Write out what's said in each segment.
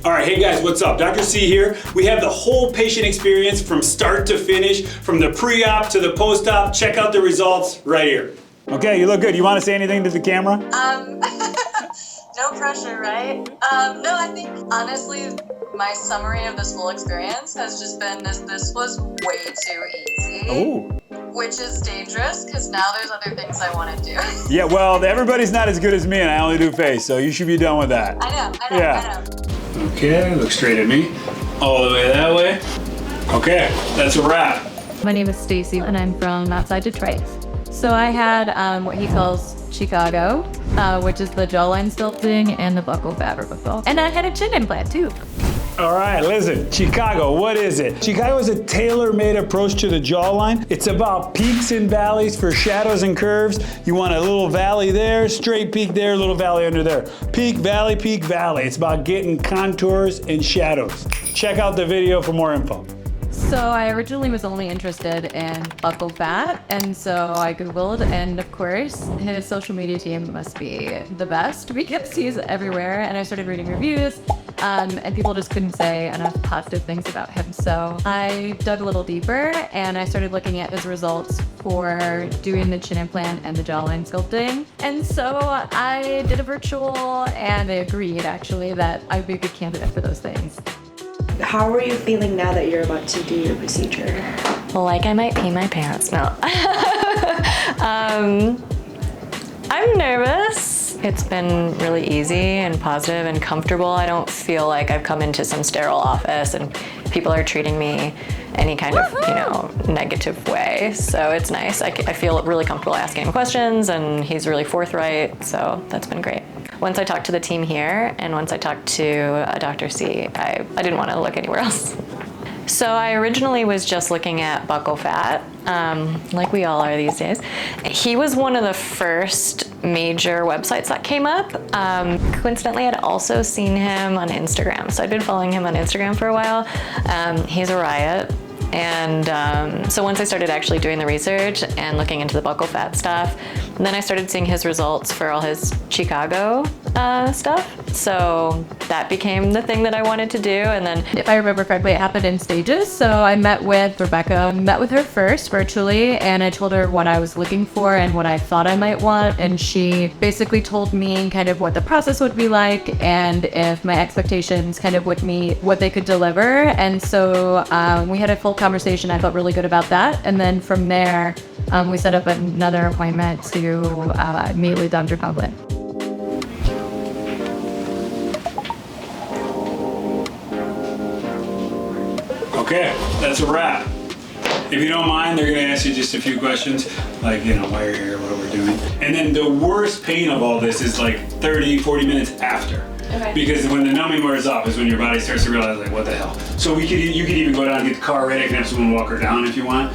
All right, hey guys, what's up? Dr. C here. We have the whole patient experience from start to finish, from the pre-op to the post-op. Check out the results right here. Okay, you look good. You want to say anything to the camera? No pressure, right? No, I think honestly, my summary of this whole experience has just been this was way too easy. Oh. Which is dangerous because now there's other things I want to do. Yeah, well, everybody's not as good as me and I only do face, so you should be done with that. I know. Yeah. Okay, look straight at me. All the way that way. Okay, that's a wrap. My name is Stacy and I'm from outside Detroit. So I had what he calls Chicago, which is the jawline sculpting and the buccal fat removal. And I had a chin implant too. All right, listen, Chicago, what is it? Chicago is a tailor-made approach to the jawline. It's about peaks and valleys for shadows and curves. You want a little valley there, straight peak there, little valley under there. Peak, valley, peak, valley. It's about getting contours and shadows. Check out the video for more info. So I originally was only interested in buccal fat, and so I Googled, and of course, his social media team must be the best because he's everywhere, and I started reading reviews, and people just couldn't say enough positive things about him. So I dug a little deeper, and I started looking at his results for doing the chin implant and the jawline sculpting. And so I did a virtual, and they agreed, actually, that I'd be a good candidate for those things. How are you feeling now that you're about to do your procedure? Like I might pee my pants. No. I'm nervous. It's been really easy and positive and comfortable. I don't feel like I've come into some sterile office and people are treating me any kind of, negative way. So it's nice. I feel really comfortable asking him questions and he's really forthright. So that's been great. Once I talked to the team here and once I talked to Dr. C, I didn't want to look anywhere else. So I originally was just looking at buccal fat, like we all are these days. He was one of the first major websites that came up. Coincidentally, I'd also seen him on Instagram. So I'd been following him on Instagram for a while. He's a riot. And so once I started actually doing the research and looking into the buccal fat stuff, and then I started seeing his results for all his Chicago stuff. So that became the thing that I wanted to do. And then, if I remember correctly, it happened in stages. So I met with Rebecca, met with her first virtually, and I told her what I was looking for and what I thought I might want. And she basically told me kind of what the process would be like and if my expectations kind of would meet what they could deliver. And so we had a full conversation. I felt really good about that. And then from there, we set up another appointment to meet with Dr. Coughlin. Okay, that's a wrap. If you don't mind, they're gonna ask you just a few questions, like, why you're here, what we're doing. And then the worst pain of all this is like 30, 40 minutes after. Okay. Because when the numbing wears off is when your body starts to realize, like, what the hell. So you could even go down and get the car ready. I can have someone walk her down if you want.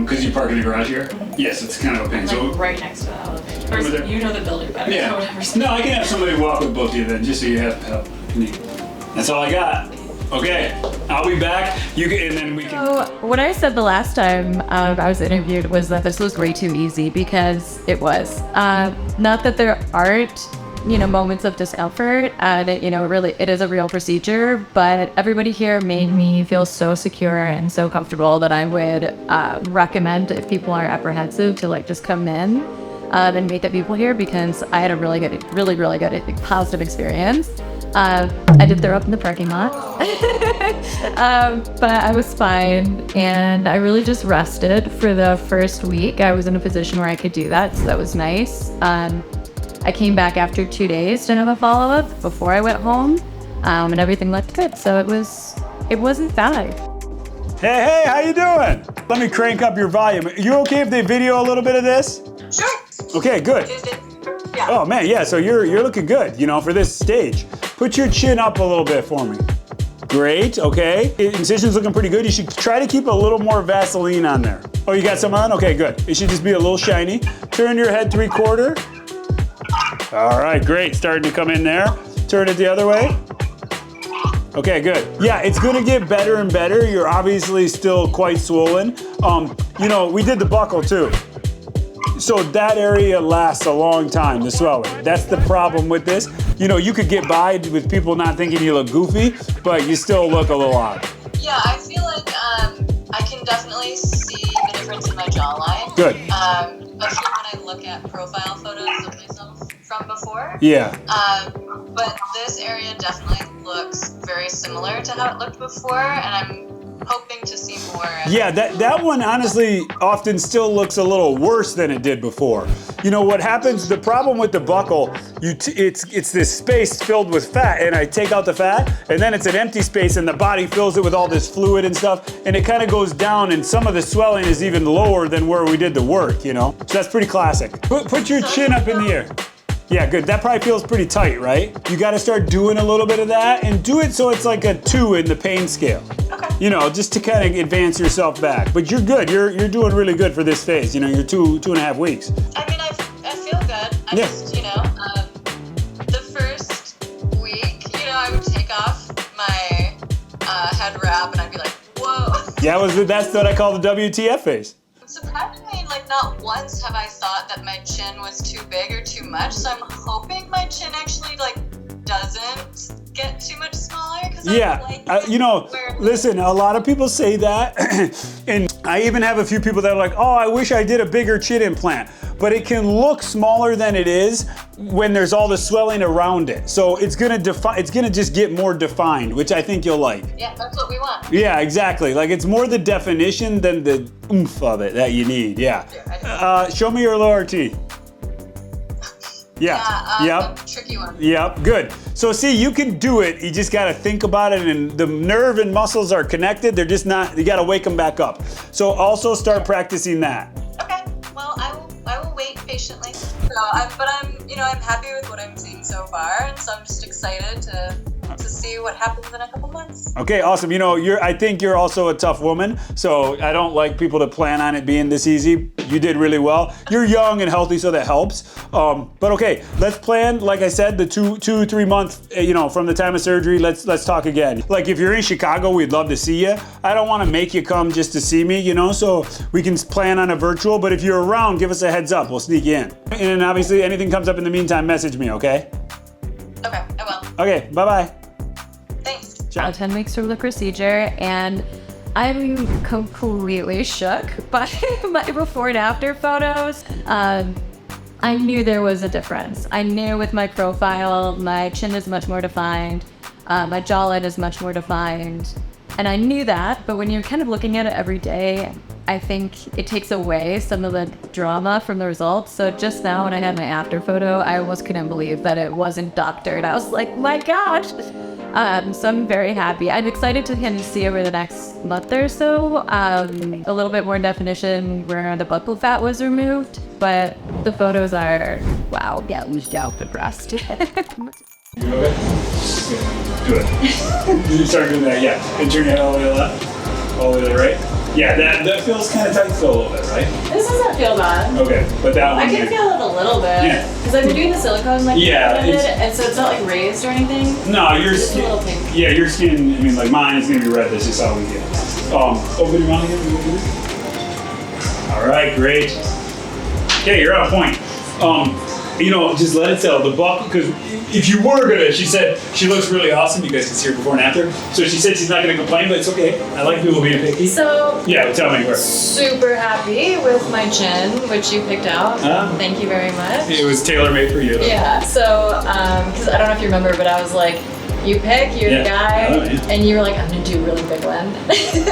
Because you park in the garage here. Yes, it's kind of a pain. Like right next to the elevator. Or you know the building better. Yeah. So whatever. No, I can have somebody walk with both of you then, just so you have help. That's all I got. Okay, I'll be back. And then we can. So what I said the last time I was interviewed was that this was way too easy, because it was. Not that there aren't moments of discomfort, and it is a real procedure, but everybody here made me feel so secure and so comfortable that I would recommend, if people are apprehensive, to just come in and meet the people here, because I had a really good, positive experience. I did throw up in the parking lot, but I was fine, and I really just rested for the first week. I was in a position where I could do that, so that was nice. I came back after 2 days to have a follow-up before I went home, and everything looked good, so it wasn't bad. Hey, how you doing? Let me crank up your volume. You okay if they video a little bit of this? Sure. Okay, good. Yeah. Oh man, yeah, so you're looking good, for this stage. Put your chin up a little bit for me. Great, okay. Incision's looking pretty good. You should try to keep a little more Vaseline on there. Oh, you got some on? Okay, good. It should just be a little shiny. Turn your head 3/4. All right, great. Starting to come in there. Turn it the other way. Okay, good. Yeah, it's gonna get better and better. You're obviously still quite swollen. We did the buccal too. So that area lasts a long time, the swelling. That's the problem with this. you know, you could get by with people not thinking you look goofy, but you still look a little odd. Yeah, I feel like I can definitely see the difference in my jawline. Good. Especially when I look at profile photos of myself from before. Yeah. But this area definitely looks very similar to how it looked before, and I'm hoping to see more. Yeah, that one honestly often still looks a little worse than it did before. You know what happens? The problem with the buckle, it's this space filled with fat, and I take out the fat, and then it's an empty space, and the body fills it with all this fluid and stuff, and it kind of goes down, and some of the swelling is even lower than where we did the work. You know, so that's pretty classic. Put your chin up in the air. Yeah, good. That probably feels pretty tight, right? You got to start doing a little bit of that, and do it so it's like a 2 in the pain scale. Okay. You know, just to kind of advance yourself back. But you're good. You're doing really good for this phase. You know, you're 2.5 weeks. I mean, I feel good. I just, you know, the first week, you know, I would take off my head wrap and I'd be like, whoa. Yeah, that's what I call the WTF phase. Surprisingly, like not once have I thought that my chin was too big or too much. So I'm hoping my chin actually like doesn't get too much smaller. Yeah, you know, listen, a lot of people say that, and I even have a few people that are like, oh, I wish I did a bigger chin implant. But it can look smaller than it is when there's all the swelling around it. So it's gonna just get more defined, which I think you'll like. Yeah, that's what we want. Yeah, exactly. Like it's more the definition than the oomph of it that you need. Yeah. Show me your lower T. Yeah. Yep. Tricky one. Yep. Good. So see, you can do it. You just got to think about it, and the nerve and muscles are connected. They're just not. You got to wake them back up. So also start practicing that. Okay. Well, I will wait patiently. So, I'm happy with what I'm seeing so far, and so I'm just excited to see what happens in a couple months. Okay, awesome. You know, I think you're also a tough woman, so I don't like people to plan on it being this easy. You did really well. You're young and healthy, so that helps. But okay, let's plan, like I said, the 2-3 month, you know, from the time of surgery, let's talk again. Like if you're in Chicago, we'd love to see you. I don't want to make you come just to see me, you know, so we can plan on a virtual, but if you're around, give us a heads up. We'll sneak you in. And obviously, anything comes up in the meantime, message me, okay? Okay, I will. Okay, bye-bye. Thanks. 10 weeks from the procedure, and I'm completely shook by my before and after photos. I knew there was a difference. I knew with my profile, my chin is much more defined, my jawline is much more defined, and I knew that, but when you're kind of looking at it every day, I think it takes away some of the drama from the results. So just now when I had my after photo, I almost couldn't believe that it wasn't doctored. I was like, my gosh. So I'm very happy. I'm excited to kind of see over the next month or so, a little bit more definition where the buccal fat was removed, but the photos are, wow, yeah, oozed out the breast. You okay? Good. You start doing that, yeah. And turn your head all the way to the left, all the way to the right. Yeah, that feels kind of tight still a little bit, right? This doesn't feel bad. Okay, but that one. I can feel it a little bit. Yeah. Because I've been doing the silicone like yeah, and so it's not like raised or anything. No, your It's skin. a little pink. Yeah, your skin. I mean, like mine is gonna be red. That's just how we get. Open your mouth again. All right, great. Okay, you're on point. You know, just let it settle. The buckle, because if you were gonna, she said she looks really awesome. You guys can see her before and after. So she said she's not gonna complain, but it's okay. I like people being picky. So Yeah, tell me where. super happy with my chin, which you picked out. Thank you very much. It was tailor made for you. Yeah. So because I don't know if you remember, but I was like, you pick, you're the guy, and you were like, I'm gonna do a really big one.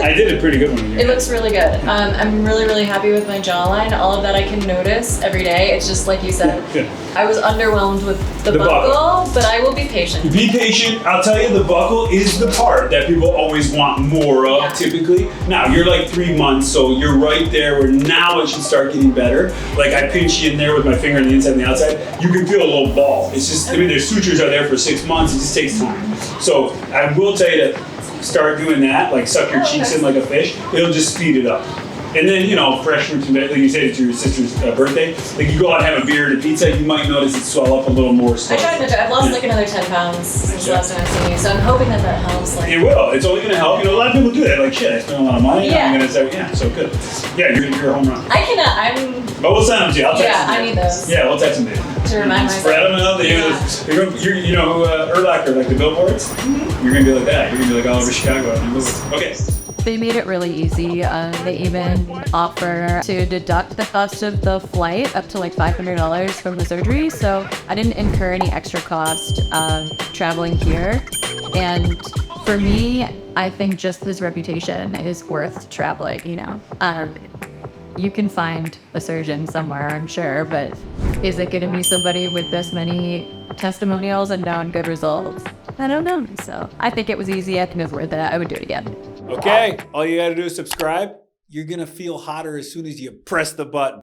I did a pretty good one. It looks really good. I'm really, really happy with my jawline. All of that I can notice every day. It's just like you said, Good. I was underwhelmed with the buckle, but I will be patient. Be patient. I'll tell you, the buckle is the part that people always want more of, typically. Now, you're like 3 months, so you're right there where now it should start getting better. Like I pinch you in there with my finger on the inside and the outside. You can feel a little ball. It's just, I mean, there's sutures out there for 6 months. It just takes time. So I will tell you to start doing that, like suck your cheeks in like a fish. It'll just speed it up. And then, you know, fresh fruits and veg, like you said, it's your sister's birthday. Like you go out and have a beer and a pizza, you might notice it swell up a little more. I tried to. I've lost like another 10 pounds since the last time I've seen you, so I'm hoping that helps. Like, it will. It's only going to help. You know, a lot of people do that. Like, shit, I spent a lot of money. Yeah. I'm going to say, yeah, so good. Yeah, you're a home run. I cannot. But we'll send them to you. I'll text them. I need those. Yeah, we'll text them to you. To remind myself. Spread them out. You know who Urlacher, like the billboards? Mm-hmm. You're going to be like that. You're going to be like all over Chicago. Okay. They made it really easy. They even offer to deduct the cost of the flight up to like $500 from the surgery. So I didn't incur any extra cost traveling here. And for me, I think just this reputation is worth traveling, you know. You can find a surgeon somewhere, I'm sure, but is it going to be somebody with this many testimonials and known good results? I don't know. So I think it was easy. I think it was worth it. I would do it again. Okay, all you gotta do is subscribe. You're gonna feel hotter as soon as you press the button.